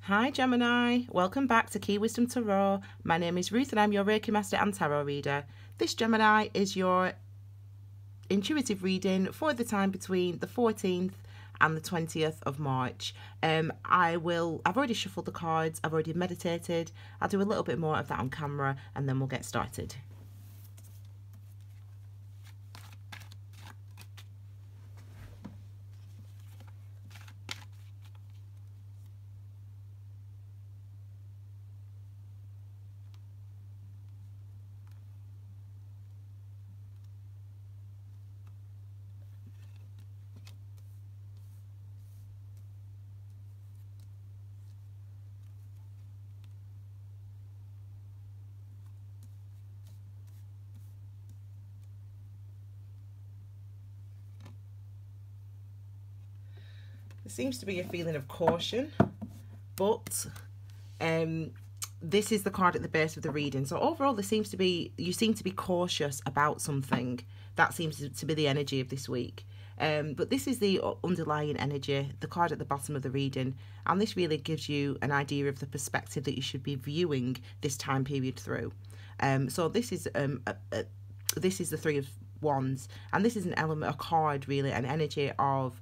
Hi Gemini, welcome back to Key Wisdom Tarot. My name is Ruth and I'm your Reiki Master and Tarot Reader. This Gemini is your intuitive reading for the time between the 14th and the 20th of March. I've already shuffled the cards, I've already meditated. I'll do a little bit more of that on camera and then we'll get started. There seems to be a feeling of caution, but this is the card at the base of the reading. So overall, you seem to be cautious about something. That seems to be the energy of this week. But this is the underlying energy, the card at the bottom of the reading, and this really gives you an idea of the perspective that you should be viewing this time period through. So this is the Three of Wands, and this is an element, a card really, an energy of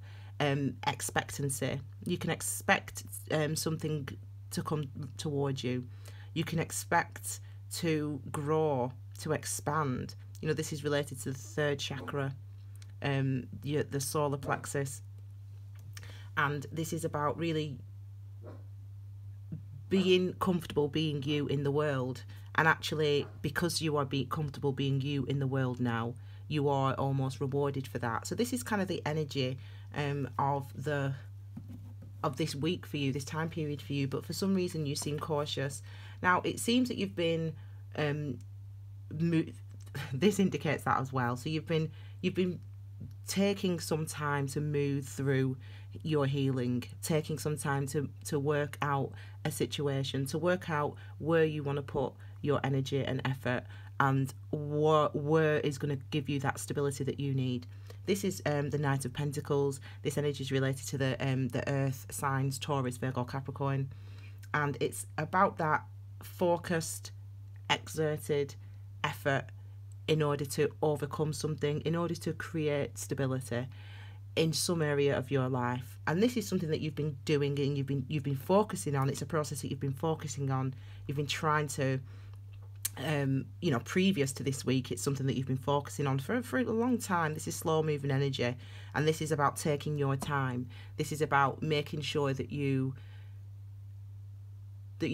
expectancy. You can expect something to come towards you. You can expect to grow, to expand. You know, this is related to the third chakra, the solar plexus, and this is about really being comfortable being you in the world. And actually, because you are comfortable being you in the world now, you are almost rewarded for that. So this is kind of the energy of this week for you, this time period for you. But for some reason, you seem cautious. Now, it seems that you've been this indicates that as well. So you've been taking some time to move through your healing, taking some time to work out a situation, to work out where you want to put your energy and effort, and where is going to give you that stability that you need. This is the Knight of Pentacles. This energy is related to the earth signs, Taurus, Virgo, Capricorn, and it's about that focused, exerted effort in order to overcome something, in order to create stability in some area of your life. And this is something that you've been doing and you've been focusing on. It's a process that you've been focusing on. You've been trying to you know, previous to this week, it's something that you've been focusing on for a long time. This is slow moving energy, and this is about taking your time. This is about making sure that you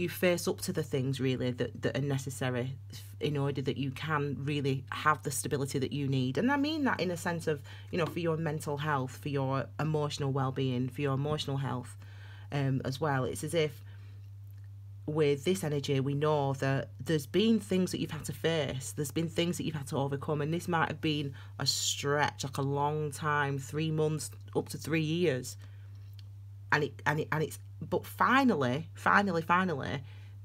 face up to the things really that are necessary in order that you can really have the stability that you need. And I mean that in a sense of, you know, for your mental health, for your emotional well-being, for your emotional health as well. It's as if with this energy, we know that there's been things that you've had to face, there's been things that you've had to overcome, and this might have been a stretch, like a long time, 3 months up to 3 years, but finally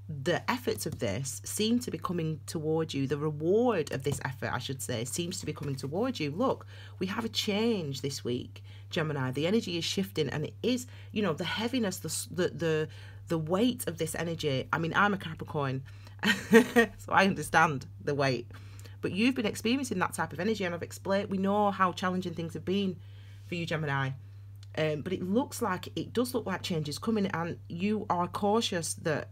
the efforts of this seem to be coming towards you. The reward of this effort, I should say, seems to be coming towards you. Look, we have a change this week, Gemini. The energy is shifting, and it is, you know, the heaviness, the weight of this energy. I mean, I'm a Capricorn, so I understand the weight. But you've been experiencing that type of energy, and I've explained, we know how challenging things have been for you, Gemini. But it does look like change is coming, and you are cautious that,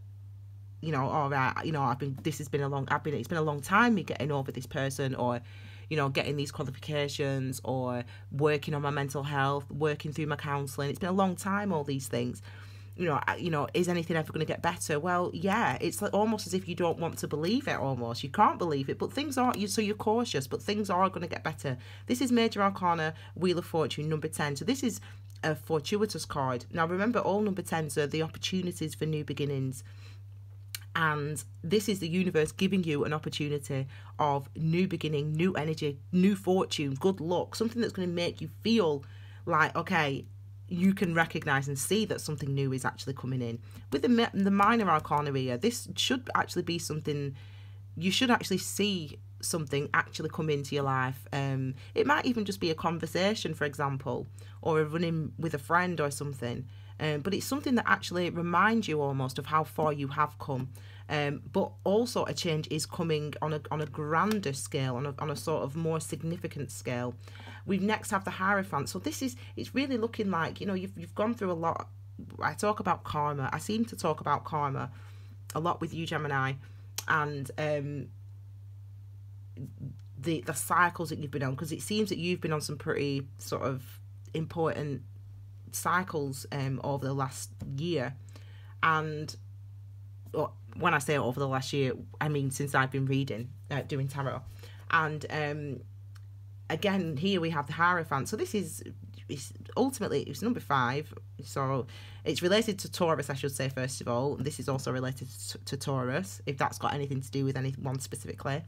you know, all right, you know, it's been a long time me getting over this person, or, you know, getting these qualifications, or working on my mental health, working through my counselling. It's been a long time, all these things. You know, is anything ever going to get better? Well, yeah, it's like almost as if you don't want to believe it, almost. You can't believe it, but things are, so you're cautious, but things are going to get better. This is Major Arcana, Wheel of Fortune, number 10. So this is a fortuitous card. Now, remember, all number 10s are the opportunities for new beginnings. And this is the universe giving you an opportunity of new beginning, new energy, new fortune, good luck, something that's going to make you feel like, okay, you can recognise and see that something new is actually coming in. With the minor arcana here, this should actually be something, you should actually see something actually come into your life. It might even just be a conversation, for example, or a run-in with a friend or something. but it's something that actually reminds you almost of how far you have come. But also a change is coming on a grander scale, on a sort of more significant scale. We next have the Hierophant. So it's really looking like, you know, you've gone through a lot. I talk about karma. I seem to talk about karma a lot with you, Gemini, and the cycles that you've been on, because it seems that you've been on some pretty sort of important cycles over the last year. And when I say over the last year, I mean since I've been reading, doing tarot. And again, here we have the Hierophant. So this is ultimately, it's number 5. So it's related to Taurus, I should say, first of all. This is also related to Taurus, if that's got anything to do with anyone specifically.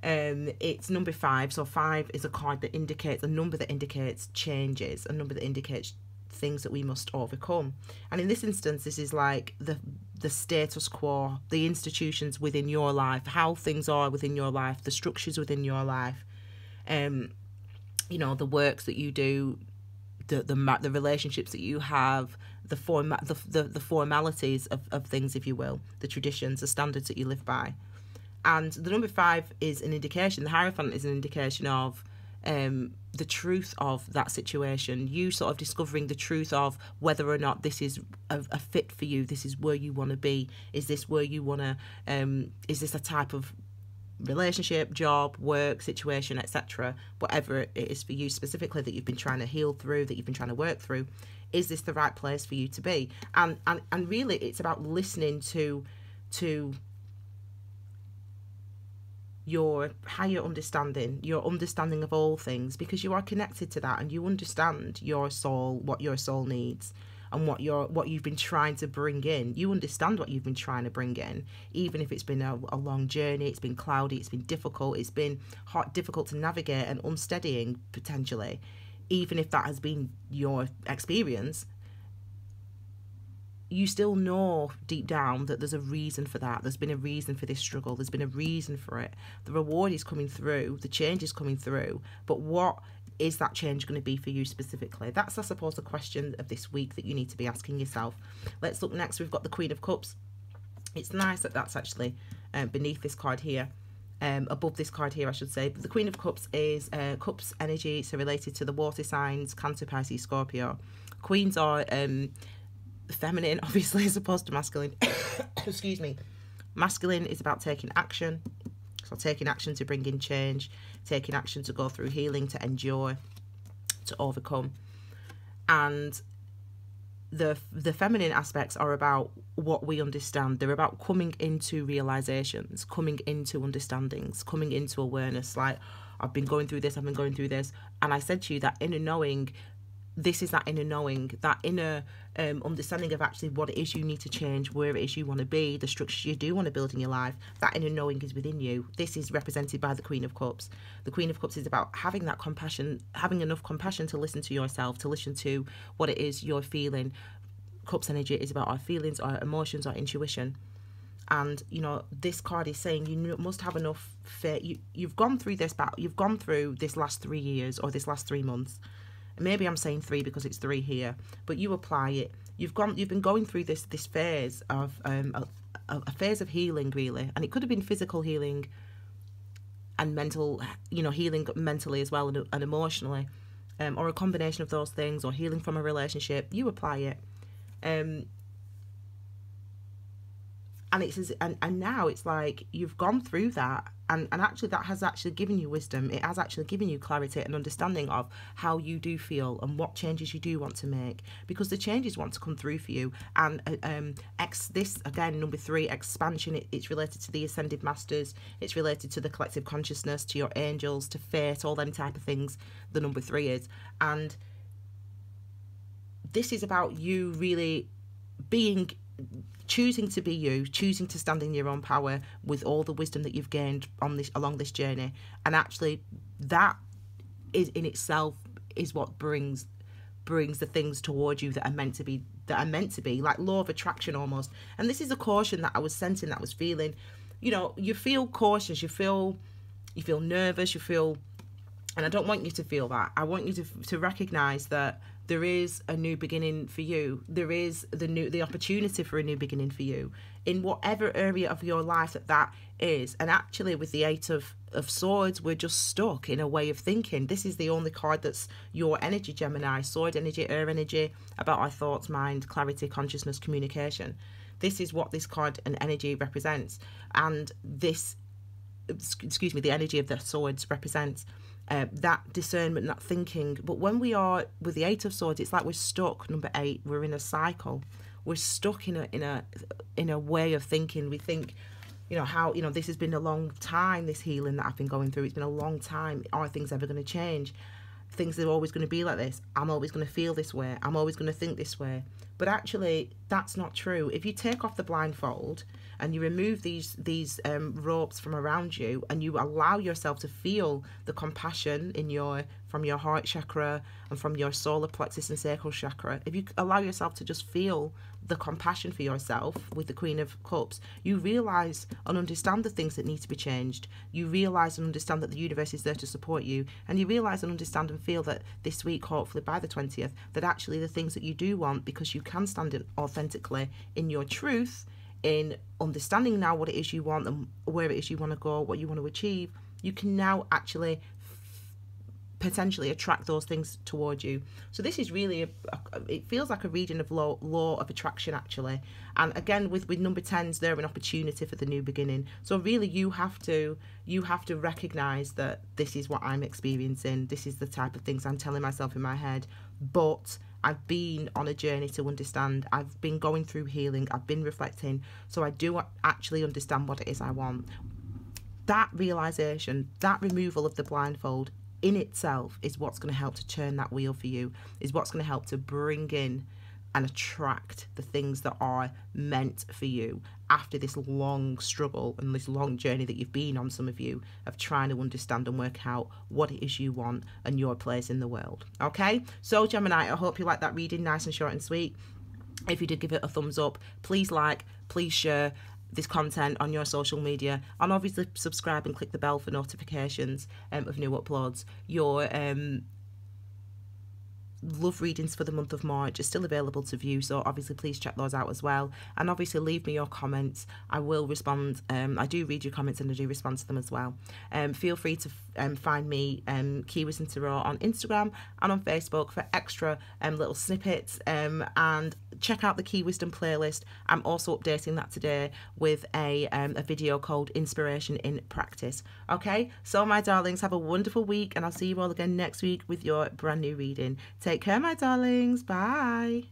It's number 5. So 5 is a card that indicates, a number that indicates changes, a number that indicates things that we must overcome. And in this instance, this is like the status quo, the institutions within your life, how things are within your life, the structures within your life, you know, the works that you do, the relationships that you have, the formalities of things, if you will, the traditions, the standards that you live by. And the number 5 is an indication, the Hierophant is an indication of the truth of that situation, you sort of discovering the truth of whether or not this is a fit for you, this is where you want to be, is this where you want to, is this a type of relationship, job, work, situation, etc., whatever it is for you specifically that you've been trying to heal through, that you've been trying to work through, is this the right place for you to be? And really it's about listening to your higher understanding, your understanding of all things, because you are connected to that and you understand your soul, what your soul needs, and what you've been trying to bring in. You understand what you've been trying to bring in, even if it's been a long journey, it's been cloudy, it's been difficult, it's been difficult to navigate and unsteadying potentially. Even if that has been your experience, you still know deep down that there's a reason for that. There's been a reason for this struggle. There's been a reason for it. The reward is coming through. The change is coming through. But what is that change going to be for you specifically? That's, I suppose, the question of this week that you need to be asking yourself. Let's look next. We've got the Queen of Cups. It's nice that that's actually beneath this card here. Above this card here, I should say. But the Queen of Cups is Cups energy, so related to the water signs, Cancer, Pisces, Scorpio. Queens are feminine, obviously, as opposed to masculine. Excuse me. Masculine is about taking action. So taking action to bring in change, taking action to go through healing, to endure, to overcome. And the feminine aspects are about what we understand. They're about coming into realizations, coming into understandings, coming into awareness. Like, I've been going through this, I've been going through this. And I said to you that inner knowing, this is that inner knowing, that inner understanding of actually what it is you need to change, where it is you want to be, the structures you do want to build in your life. That inner knowing is within you. This is represented by the Queen of Cups. The Queen of Cups is about having that compassion, having enough compassion to listen to yourself, to listen to what it is you're feeling. Cups energy is about our feelings, our emotions, our intuition. And, you know, this card is saying you must have enough faith. You've gone through this battle. You've gone through this last 3 years or this last 3 months. Maybe I'm saying 3 because it's 3 here, but you apply it. You've been going through this phase of a phase of healing, really, and it could have been physical healing and mental, you know, healing mentally as well and emotionally, or a combination of those things, or healing from a relationship. You apply it, and it's and now it's like you've gone through that. And actually that has actually given you wisdom. It has actually given you clarity and understanding of how you do feel and what changes you do want to make, because the changes want to come through for you. And this, again, number 3, expansion, it's related to the ascended masters. It's related to the collective consciousness, to your angels, to fate, all them type of things. The number 3 is. And this is about you really choosing to be you, choosing to stand in your own power with all the wisdom that you've gained along this journey. And actually that is in itself is what brings the things towards you that are meant to be like law of attraction almost. And this is a caution that I was sensing, that I was feeling. You know, you feel cautious, you feel nervous, and I don't want you to feel that. I want you to recognize that there is a new beginning for you. There is the opportunity for a new beginning for you in whatever area of your life that is. And actually, with the Eight of Swords, we're just stuck in a way of thinking. This is the only card that's your energy, Gemini. Sword energy, air energy, about our thoughts, mind, clarity, consciousness, communication. This is what this card and energy represents. And this, excuse me, the energy of the swords represents that discernment, that thinking. But when we are with the Eight of Swords, it's like we're stuck. Number 8, we're in a cycle. We're stuck in a way of thinking. We think, how, this has been a long time, this healing that I've been going through. It's been a long time. Are things ever going to change? Things are always going to be like this. I'm always going to feel this way. I'm always going to think this way. But actually, that's not true. If you take off the blindfold and you remove these ropes from around you, and you allow yourself to feel the compassion from your heart chakra and from your solar plexus and sacral chakra, if you allow yourself to just feel the compassion for yourself with the Queen of Cups, you realize and understand the things that need to be changed. You realize and understand that the universe is there to support you, and you realize and understand and feel that this week, hopefully by the 20th, that actually the things that you do want, because you can stand authentically in your truth, in understanding now what it is you want and where it is you want to go, what you want to achieve, you can now actually potentially attract those things towards you. So this is really it feels like a reading of law of attraction, actually. And again, with number 10s, they're an opportunity for the new beginning. So really, you have to recognize that this is what I'm experiencing. This is the type of things I'm telling myself in my head. But I've been on a journey to understand. I've been going through healing. I've been reflecting. So I do actually understand what it is I want. That realization, that removal of the blindfold in itself is what's going to help to turn that wheel for you, is what's going to help to bring in and attract the things that are meant for you after this long struggle and this long journey that you've been on, some of you, of trying to understand and work out what it is you want and your place in the world. Okay, so Gemini, I hope you like that reading, nice and short and sweet. If you did, give it a thumbs up. Please like, please share this content on your social media, and obviously subscribe and click the bell for notifications of new uploads. Your love readings for the month of March are still available to view, so obviously please check those out as well. And obviously leave me your comments. I will respond. I do read your comments and I do respond to them as well. Feel free to find me, Key Wisdom Tarot, on Instagram and on Facebook for extra little snippets, and check out the Key Wisdom playlist. I'm also updating that today with a video called Inspiration in Practice. Okay, so my darlings, have a wonderful week, and I'll see you all again next week with your brand new reading. Take care, my darlings. Bye.